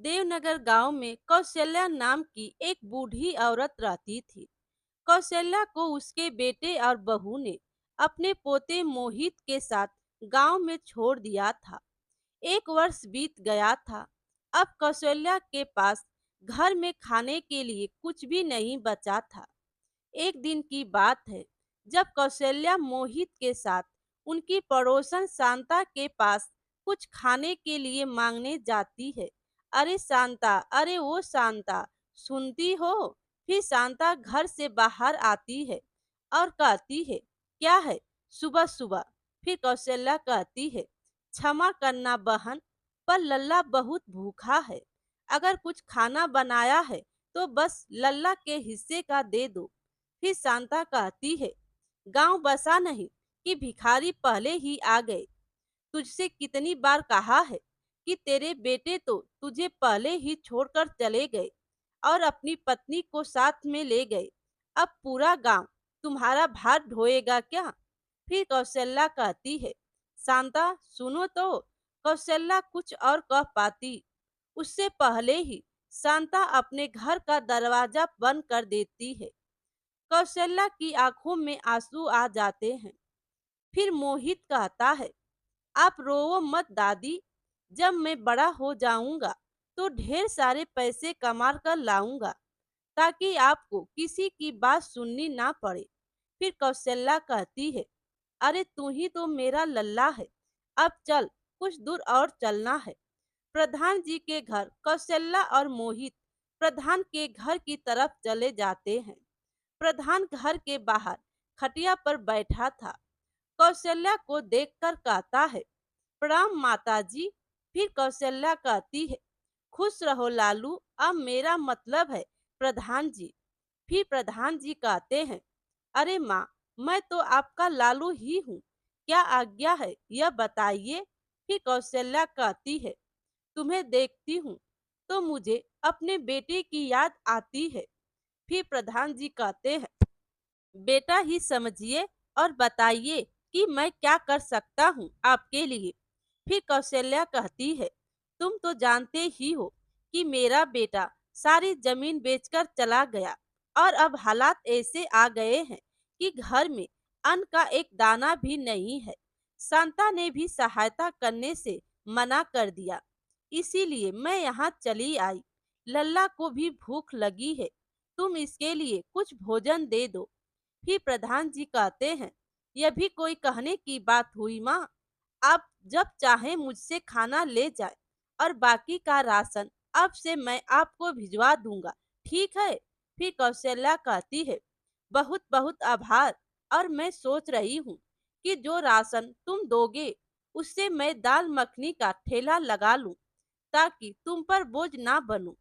देवनगर गांव में कौशल्या नाम की एक बूढ़ी औरत रहती थी। कौशल्या को उसके बेटे और बहू ने अपने पोते मोहित के साथ गांव में छोड़ दिया था। एक वर्ष बीत गया था। अब कौशल्या के पास घर में खाने के लिए कुछ भी नहीं बचा था। एक दिन की बात है, जब कौशल्या मोहित के साथ उनकी पड़ोसन शांता के पास कुछ खाने के लिए मांगने जाती है। अरे शांता, अरे वो शांता, सुनती हो? फिर शांता घर से बाहर आती है और कहती है, क्या है सुबह सुबह? फिर कौशल्या कहती है, क्षमा करना बहन, पर लल्ला बहुत भूखा है। अगर कुछ खाना बनाया है तो बस लल्ला के हिस्से का दे दो। फिर शांता कहती है, गांव बसा नहीं कि भिखारी पहले ही आ गए। तुझसे कितनी बार कहा है कि तेरे बेटे तो तुझे पहले ही छोड़कर चले गए और अपनी पत्नी को साथ में ले गए। अब पूरा गांव तुम्हारा भार ढोएगा क्या? फिर कौशल्या कहती है, शांता सुनो तो। कौशल्या कुछ और कह पाती, उससे पहले ही शांता अपने घर का दरवाजा बंद कर देती है। कौशल्या की आंखों में आंसू आ जाते हैं। फिर मोहित कहता है, आप रोवो मत दादी, जब मैं बड़ा हो जाऊंगा तो ढेर सारे पैसे कमा कर लाऊंगा, ताकि आपको किसी की बात सुननी ना पड़े। फिर कौशल्या कहती है, अरे तू ही तो मेरा लल्ला है, अब चल, कुछ दूर और चलना है। प्रधान जी के घर कौशल्या और मोहित प्रधान के घर की तरफ चले जाते हैं। प्रधान घर के बाहर खटिया पर बैठा था। कौशल्या को देखकर कहता है, प्रणाम माताजी। फिर कौशल्या कहती है, खुश रहो लालू, अब मेरा मतलब है प्रधान जी। फिर प्रधान जी कहते हैं, अरे माँ, मैं तो आपका लालू ही हूँ, क्या आज्ञा है यह बताइए। फिर कौशल्या कहती है, तुम्हें देखती हूँ तो मुझे अपने बेटे की याद आती है। फिर प्रधान जी कहते हैं, बेटा ही समझिए और बताइए कि मैं क्या कर सकता हूँ आपके लिए। फिर कौशल्या कहती है, तुम तो जानते ही हो कि मेरा बेटा सारी जमीन बेचकर चला गया और अब हालात ऐसे आ गए हैं कि घर में अन्न का एक दाना भी नहीं है। शांता ने भी सहायता करने से मना कर दिया, इसीलिए मैं यहाँ चली आई। लल्ला को भी भूख लगी है, तुम इसके लिए कुछ भोजन दे दो। फिर प्रधान जी कहते हैं, यह भी कोई कहने की बात हुई माँ, आप जब चाहें मुझसे खाना ले जाएं और बाकी का राशन अब से मैं आपको भिजवा दूंगा, ठीक है? फिर कौशल्या कहती है, बहुत बहुत आभार, और मैं सोच रही हूँ कि जो राशन तुम दोगे उससे मैं दाल मखनी का ठेला लगा लूं, ताकि तुम पर बोझ ना बनूं।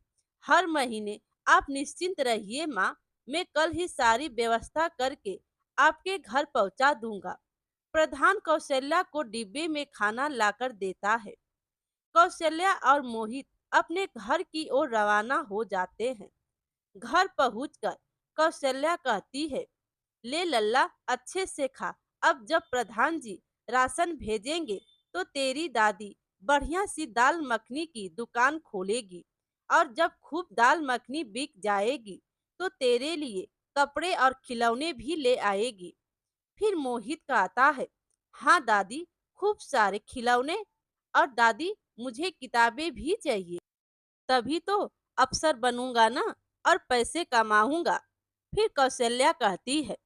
हर महीने आप निश्चिंत रहिए माँ, मैं कल ही सारी व्यवस्था करके आपके घर पहुंचा दूंगा। प्रधान कौशल्या को डिब्बे में खाना लाकर देता है। कौशल्या और मोहित अपने घर की ओर रवाना हो जाते हैं। घर पहुंचकर कौशल्या कहती है, ले लल्ला, अच्छे से खा। अब जब प्रधान जी राशन भेजेंगे तो तेरी दादी बढ़िया सी दाल मखनी की दुकान खोलेगी, और जब खूब दाल मखनी बिक जाएगी तो तेरे लिए कपड़े और खिलौने भी ले आएगी। फिर मोहित कहता है, हाँ दादी, खूब सारे खिलौने, और दादी मुझे किताबें भी चाहिए, तभी तो अफसर बनूंगा ना और पैसे कमाऊंगा। फिर कौशल्या कहती है,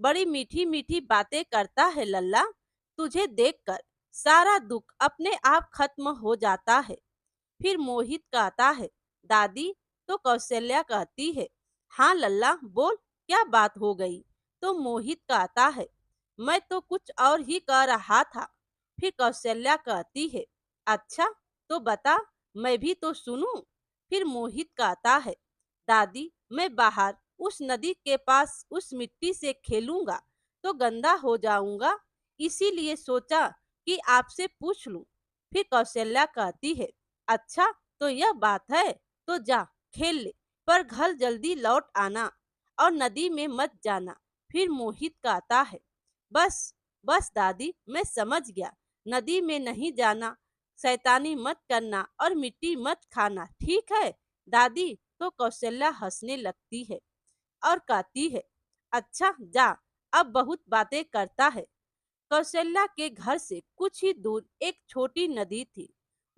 बड़ी मीठी मीठी बातें करता है लल्ला, तुझे देखकर सारा दुख अपने आप खत्म हो जाता है। फिर मोहित कहता है, दादी, तो कौशल्या कहती है, हाँ लल्ला बोल, क्या बात हो गई? तो मोहित कहता है, मैं तो कुछ और ही कह रहा था। फिर कौशल्या कहती है, अच्छा, तो बता, मैं भी तो सुनूं। फिर मोहित कहता है, दादी, मैं बाहर उस नदी के पास उस मिट्टी से खेलूंगा तो गंदा हो जाऊंगा, इसीलिए सोचा कि आपसे पूछ लूं। फिर कौशल्या कहती है, अच्छा, तो यह बात है, तो जा खेल ले, पर घर जल्दी लौट आना और नदी में मत जाना। फिर मोहित कहता है, बस बस दादी, मैं समझ गया, नदी में नहीं जाना, शैतानी मत करना और मिट्टी मत खाना, ठीक है दादी? तो कौशल्या हंसने लगती है और कहती है, अच्छा जा, अब बहुत बातें करता है। कौशल्या के घर से कुछ ही दूर एक छोटी नदी थी।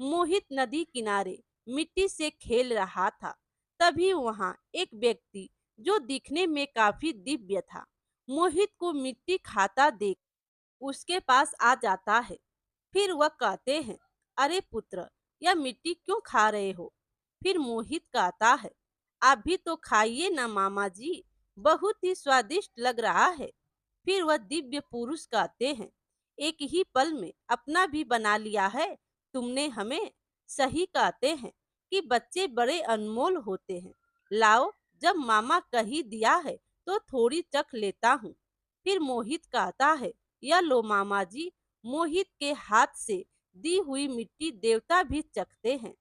मोहित नदी किनारे मिट्टी से खेल रहा था। तभी वहां एक व्यक्ति जो दिखने में काफी दिव्य था, मोहित को मिट्टी खाता देख उसके पास आ जाता है। फिर वह कहते हैं, अरे पुत्र, यह मिट्टी क्यों खा रहे हो? फिर मोहित कहता है, आप भी तो खाइए ना मामा जी, बहुत ही स्वादिष्ट लग रहा है। फिर वह दिव्य पुरुष कहते हैं, एक ही पल में अपना भी बना लिया है तुमने हमें। सही कहते हैं कि बच्चे बड़े अनमोल होते हैं। लाओ, जब मामा कह ही दिया है तो थोड़ी चख लेता हूँ। फिर मोहित कहता है, यह लो मामा जी। मोहित के हाथ से दी हुई मिट्टी देवता भी चखते हैं।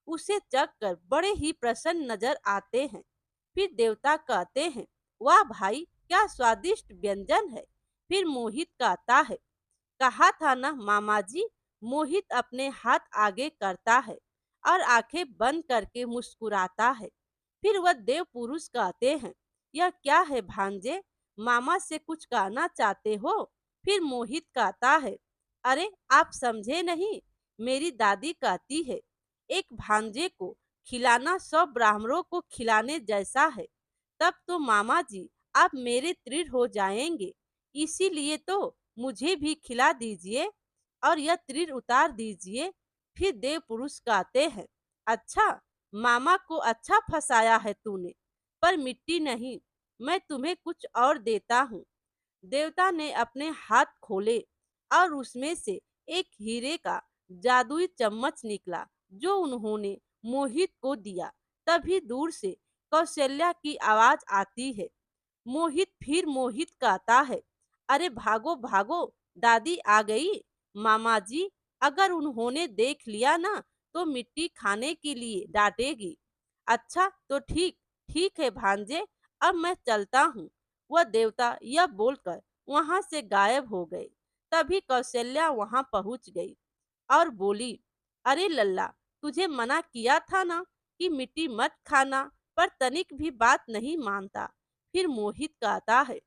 उसे चख कर बड़े ही प्रसन्न नजर आते हैं। फिर देवता कहते हैं, वाह भाई, क्या स्वादिष्ट व्यंजन है। फिर मोहित कहता है, कहा था ना मामा जी। मोहित अपने हाथ आगे करता है और आंखें बंद करके मुस्कुराता है। फिर वह देव पुरुष कहते हैं, यह क्या है भांजे, मामा से कुछ कहना चाहते हो? फिर मोहित कहता है, अरे आप समझे नहीं, मेरी दादी कहती है एक भांजे को खिलाना 100 ब्राह्मणों को खिलाने जैसा है। तब तो मामा जी आप मेरे तृण हो जाएंगे, इसीलिए तो मुझे भी खिला दीजिए और यह तृण उतार दीजिए। फिर देव पुरुष कहते हैं, अच्छा, मामा को अच्छा फंसाया है तूने, पर मिट्टी नहीं, मैं तुम्हें कुछ और देता हूँ। देवता ने अपने हाथ खोले और उसमें से एक हीरे का जादुई चम्मच निकला जो उन्होंने मोहित को दिया। तभी दूर से कौशल्या की आवाज आती है। मोहित कहता है, अरे भागो भागो, दादी आ गई। मामा जी, अगर उन्होंने देख लिया ना तो मिट्टी खाने के लिए डांटेगी। अच्छा तो ठीक, ठीक है भांजे, अब मैं चलता हूँ। वह देवता यह बोलकर वहां से गायब हो गए। तभी कौशल्या वहां पहुंच गई और बोली, अरे लल्ला, तुझे मना किया था ना कि मिट्टी मत खाना, पर तनिक भी बात नहीं मानता। फिर मोहित कहता है,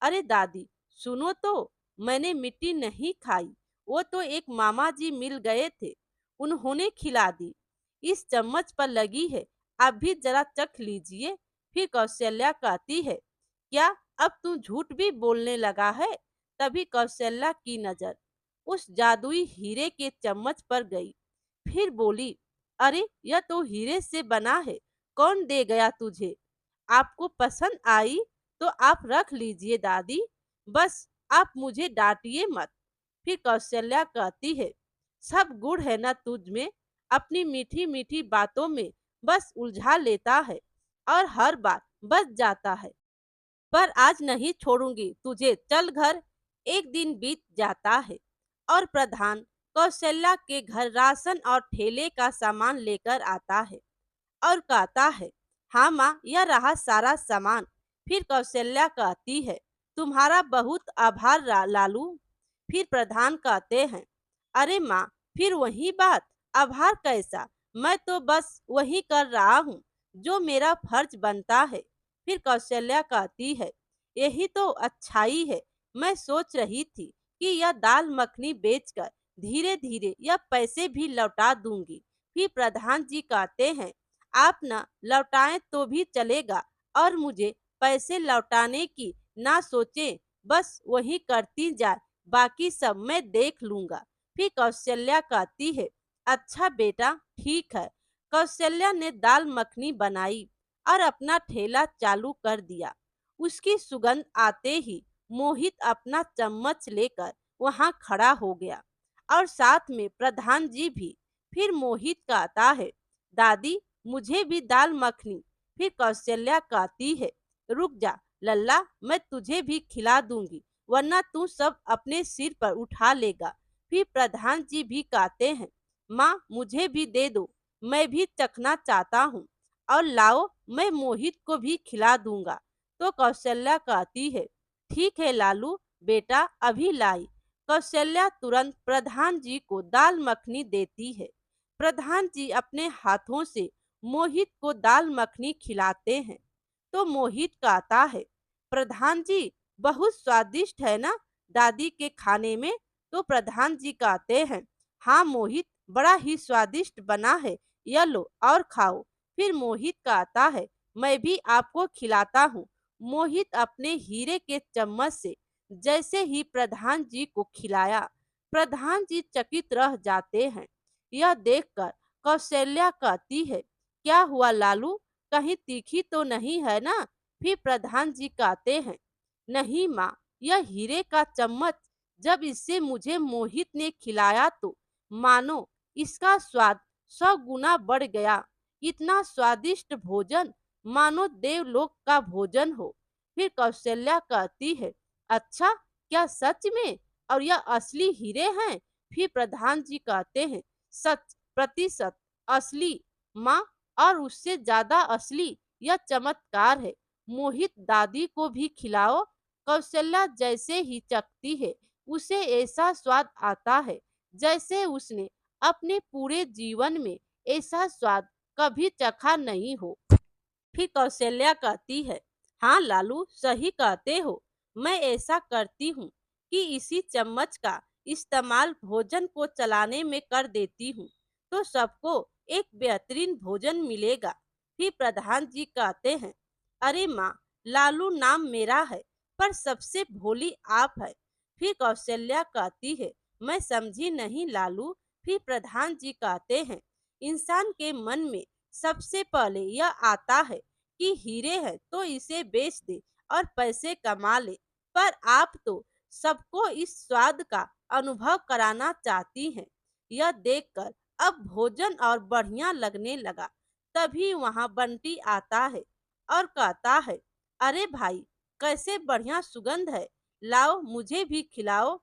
अरे दादी सुनो तो, मैंने मिट्टी नहीं खाई, वो तो एक मामा जी मिल गए थे, उन्होंने खिला दी। इस चम्मच पर लगी है, आप भी जरा चख लीजिए। फिर कौशल्या कहती है, क्या अब तू झूठ भी बोलने लगा है? तभी कौशल्या की नजर उस जादुई हीरे के चम्मच पर गई। फिर बोली, अरे यह तो हीरे से बना है, कौन दे गया तुझे? आपको पसंद आई तो आप रख लीजिए दादी, बस आप मुझे डांटिए मत। फिर कौशल्या कहती है, सब गुण है ना तुझ में, अपनी मीठी मीठी बातों में बस उलझा लेता है और हर बात बच जाता है। पर आज नहीं छोड़ूंगी तुझे, चल घर। एक दिन बीत जाता है और प्रधान कौशल्या के घर राशन और ठेले का सामान लेकर आता है और कहता है, हाँ माँ, यह रहा सारा सामान। फिर कौशल्या कहती है, तुम्हारा बहुत आभार लालू। फिर प्रधान कहते हैं, अरे माँ, फिर वही बात, आभार कैसा, मैं तो बस वही कर रहा हूँ जो मेरा फर्ज बनता है। फिर कौशल्या कहती है, यही तो अच्छाई है। मैं सोच रही थी कि यह दाल मखनी बेचकर धीरे धीरे यह पैसे भी लौटा दूंगी। फिर प्रधान जी कहते हैं, आप न लौटाएं तो भी चलेगा और मुझे पैसे लौटाने की ना सोचें, बस वही करती जाए, बाकी सब मैं देख लूंगा। फिर कौशल्या कहती है, अच्छा बेटा, ठीक है। कौशल्या ने दाल मखनी बनाई और अपना ठेला चालू कर दिया। उसकी सुगंध आते ही मोहित अपना चम्मच लेकर वहां खड़ा हो गया और साथ में प्रधान जी भी। फिर मोहित कहता है, दादी मुझे भी दाल मखनी। फिर कौशल्या कहती है, रुक जा लल्ला, मैं तुझे भी खिला दूंगी, वरना तू सब अपने सिर पर उठा लेगा। फिर प्रधान जी भी कहते हैं, माँ मुझे भी दे दो, मैं भी चखना चाहता हूँ, और लाओ मैं मोहित को भी खिला दूंगा। तो कौशल्या कहती है, ठीक है लालू बेटा, अभी लाई। कौशल्या तुरंत प्रधान जी को दाल मखनी देती है। प्रधान जी अपने हाथों से मोहित को दाल मखनी खिलाते हैं। तो मोहित कहता है, प्रधान जी बहुत स्वादिष्ट है ना दादी के खाने में। तो प्रधान जी कहते हैं, हाँ मोहित, बड़ा ही स्वादिष्ट बना है, यह लो और खाओ। फिर मोहित कहता है, मैं भी आपको खिलाता हूँ। मोहित अपने हीरे के चम्मच से जैसे ही प्रधान जी को खिलाया, प्रधान जी चकित रह जाते हैं। यह देखकर कौशल्या कहती है, क्या हुआ लालू, कहीं तीखी तो नहीं है ना? फिर प्रधान जी कहते हैं, नहीं माँ, यह हीरे का चम्मच, जब इसे मुझे मोहित ने खिलाया तो मानो इसका स्वाद 100 गुना बढ़ गया। इतना स्वादिष्ट भोजन, मानो देवलोक का भोजन हो। फिर कौशल्या कहती है, अच्छा, क्या सच में? और यह असली हीरे हैं? फिर प्रधान जी कहते हैं, सच प्रतिशत असली माँ, और उससे ज्यादा असली यह चमत्कार है। मोहित दादी को भी खिलाओ। कौशल्या जैसे ही चखती है, उसे ऐसा स्वाद आता है जैसे उसने अपने पूरे जीवन में ऐसा स्वाद कभी चखा नहीं हो। फिर कौशल्या कहती है, हाँ लालू, सही कहते हो। मैं ऐसा करती हूँ कि इसी चम्मच का इस्तेमाल भोजन को चलाने में कर देती हूँ, तो सबको एक बेहतरीन भोजन मिलेगा। फिर प्रधान जी कहते हैं, अरे माँ, लालू नाम मेरा है, पर सबसे भोली आप है। फिर कौशल्या कहती है, मैं समझी नहीं लालू। फिर प्रधान जी कहते हैं, इंसान के मन में सबसे पहले यह आता है कि हीरे है तो इसे बेच दे और पैसे कमा ले, पर आप तो सबको इस स्वाद का अनुभव कराना चाहती हैं। यह देखकर अब भोजन और बढ़िया लगने लगा। तभी वहां बंटी आता है और कहता है, अरे भाई, कैसे बढ़िया सुगंध है, लाओ मुझे भी खिलाओ।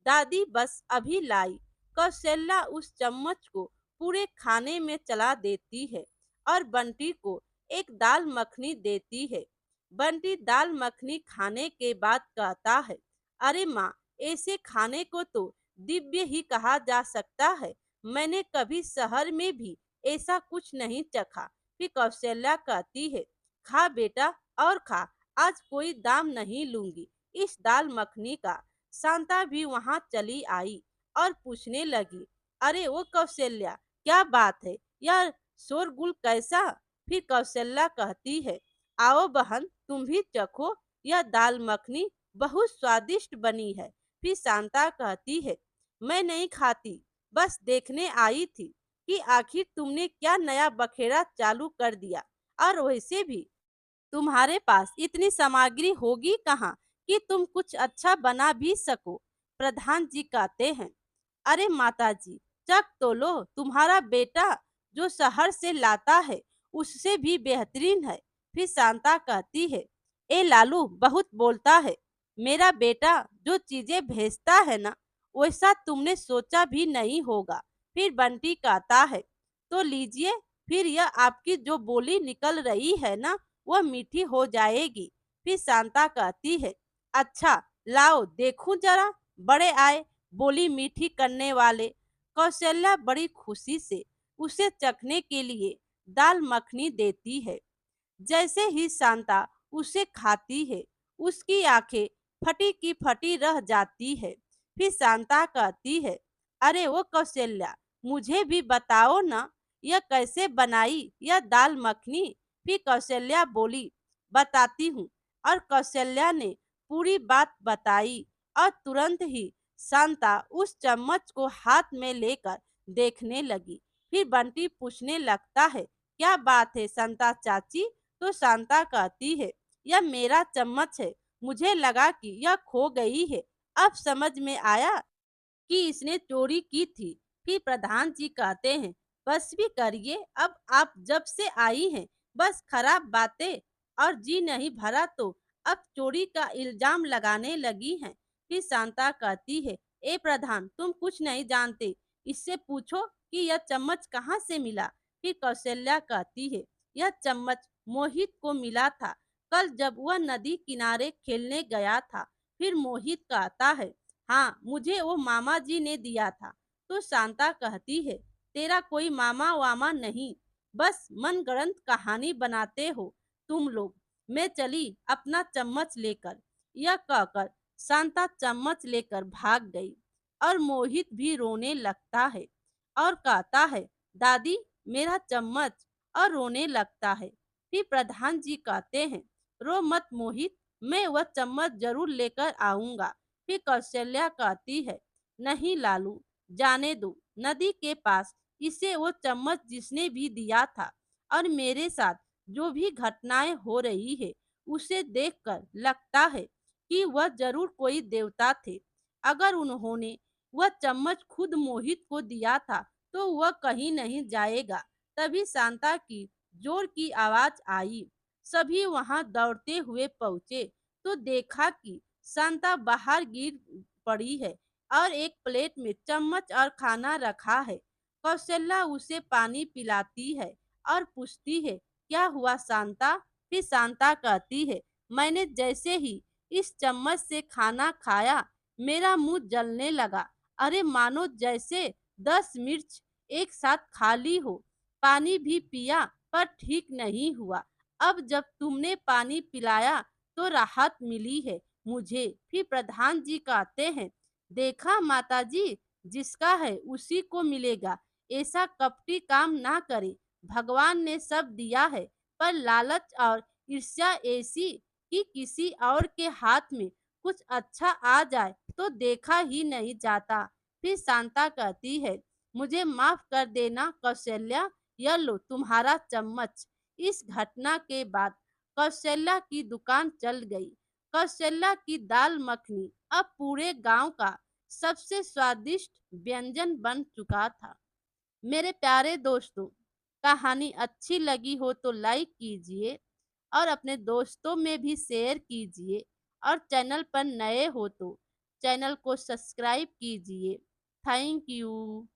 दादी बस अभी लाई। कौशल्या उस चम्मच को पूरे खाने में चला देती है और बंटी को एक दाल मखनी देती है। बंटी दाल मखनी खाने के बाद कहता है, अरे माँ, ऐसे खाने को तो दिव्य ही कहा जा सकता है। मैंने कभी शहर में भी ऐसा कुछ नहीं चखा। फिर कौशल्या कहती है, खा बेटा और खा, आज कोई दाम नहीं लूंगी इस दाल मखनी का। शांता भी वहां चली आई और पूछने लगी, अरे वो कौशल्या, क्या बात है, यह शोरगुल कैसा? फिर कौशल्या कहती है, आओ बहन, तुम भी चखो, यह दाल मखनी बहुत स्वादिष्ट बनी है। फिर शांता कहती है, मैं नहीं खाती, बस देखने आई थी कि आखिर तुमने क्या नया बखेड़ा चालू कर दिया, और वैसे भी तुम्हारे पास इतनी सामग्री होगी कहाँ कि तुम कुछ अच्छा बना भी सको। प्रधान जी कहते हैं, अरे माता जी, चख तो लो, तुम्हारा बेटा जो शहर से लाता है उससे भी बेहतरीन है। फिर शांता कहती है, ए लालू बहुत बोलता है, मेरा बेटा जो चीजें भेजता है ना, वैसा तुमने सोचा भी नहीं होगा। फिर बंटी कहता है, तो लीजिए, फिर यह आपकी जो बोली निकल रही है ना, वह मीठी हो जाएगी। फिर शांता कहती है, अच्छा लाओ देखूं जरा, बड़े आए बोली मीठी करने वाले। कौशल्या बड़ी खुशी से उसे चखने के लिए दाल मखनी देती है। जैसे ही शांता उसे खाती है, उसकी आंखें फटी की फटी रह जाती है। फिर शांता कहती है, अरे वो कौशल्या, मुझे भी बताओ ना, यह कैसे बनाई यह दाल मखनी? फिर कौशल्या बोली, बताती हूँ। और कौशल्या ने पूरी बात बताई और तुरंत ही शांता उस चम्मच को हाथ में लेकर देखने लगी। फिर बंटी पूछने लगता है, क्या बात है शांता चाची? तो शांता कहती है, यह मेरा चम्मच है, मुझे लगा कि यह खो गई है, अब समझ में आया कि इसने चोरी की थी। फिर प्रधान जी कहते हैं, बस भी करिए, अब आप जब से आई हैं बस खराब बातें और जी नहीं भरा तो अब चोरी का इल्जाम लगाने लगी हैं। फिर शांता कहती है, ए प्रधान, तुम कुछ नहीं जानते, इससे पूछो कि यह चम्मच कहाँ से मिला। फिर कौशल्या कहती है, यह चम्मच मोहित को मिला था कल जब वह नदी किनारे खेलने गया था। फिर मोहित कहता है, हाँ, मुझे वो मामा जी ने दिया था। तो शांता कहती है, तेरा कोई मामा वामा नहीं, बस मनगढ़ंत कहानी बनाते हो तुम लोग। मैं चली अपना चम्मच लेकर। यह कहकर शांता चम्मच लेकर भाग गई और मोहित भी रोने लगता है और कहता है, दादी मेरा चम्मच, और रोने लगता है। फिर प्रधान जी कहते हैं, रो मत मोहित, मैं वह चम्मच जरूर लेकर आऊंगा। फिर कौशल्या कहती है, नहीं लालू, जाने दो, नदी के पास इसे वो चम्मच जिसने भी दिया था और मेरे साथ जो भी घटनाएं हो रही है उसे देखकर लगता है कि वह जरूर कोई देवता थे। अगर उन्होंने वह चम्मच खुद मोहित को दिया था तो वह कहीं नहीं जाएगा। तभी शांता की जोर की आवाज आई। सभी वहां दौड़ते हुए पहुंचे तो देखा कि शांता बाहर गिर पड़ी है और एक प्लेट में चम्मच और खाना रखा है। कौशल्या उसे पानी पिलाती है और पूछती है, क्या हुआ शांता? फिर शांता कहती है, मैंने जैसे ही इस चम्मच से खाना खाया मेरा मुंह जलने लगा। अरे मानो जैसे 10 मिर्च एक साथ खा ली हो। पानी भी पिया पर ठीक नहीं हुआ। अब जब तुमने पानी पिलाया तो राहत मिली है मुझे। फिर प्रधान जी कहते हैं, देखा माताजी, जिसका है उसी को मिलेगा। ऐसा कपटी काम ना करे। भगवान ने सब दिया है पर लालच और ईर्ष्या ऐसी कि किसी और के हाथ में कुछ अच्छा आ जाए तो देखा ही नहीं जाता। फिर शांता कहती है, मुझे माफ कर देना कौशल्या, यह लो तुम्हारा चम्मच। इस घटना के बाद कौशल्या की दुकान चल गई। कौशल्या की दाल मखनी अब पूरे गांव का सबसे स्वादिष्ट व्यंजन बन चुका था। मेरे प्यारे दोस्तों, कहानी अच्छी लगी हो तो लाइक कीजिए और अपने दोस्तों में भी शेयर कीजिए, और चैनल पर नए हो तो चैनल को सब्सक्राइब कीजिए। Thank you.